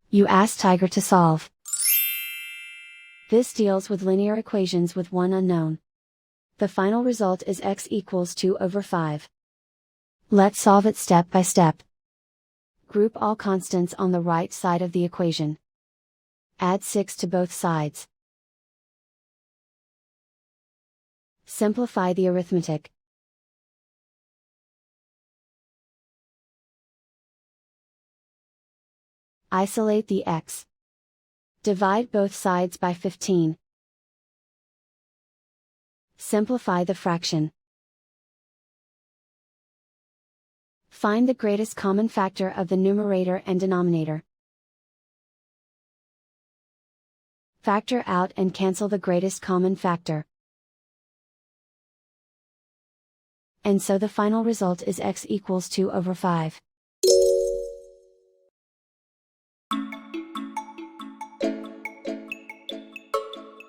You ask Tiger to solve. This deals with linear equations with one unknown. The final result is x equals 2 over 5. Let's solve it step by step. Group all constants on the right side of the equation. Add 6 to both sides. Simplify the arithmetic. Isolate the x. Divide both sides by 15. Simplify the fraction. Find the greatest common factor of the numerator and denominator. Factor out and cancel the greatest common factor. And so the final result is x equals 2 over 5.